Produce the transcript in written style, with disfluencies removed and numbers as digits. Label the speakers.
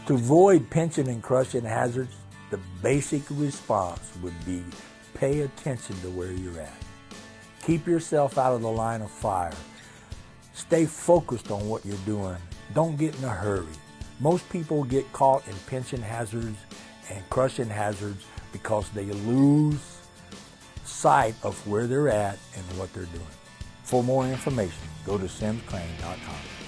Speaker 1: To avoid pinching and crushing hazards, the basic response would be pay attention to where you're at. Keep yourself out of the line of fire. Stay focused on what you're doing. Don't get in a hurry. Most people get caught in pinching hazards and crushing hazards because they lose sight of where they're at and what they're doing. For more information, go to simscrane.com.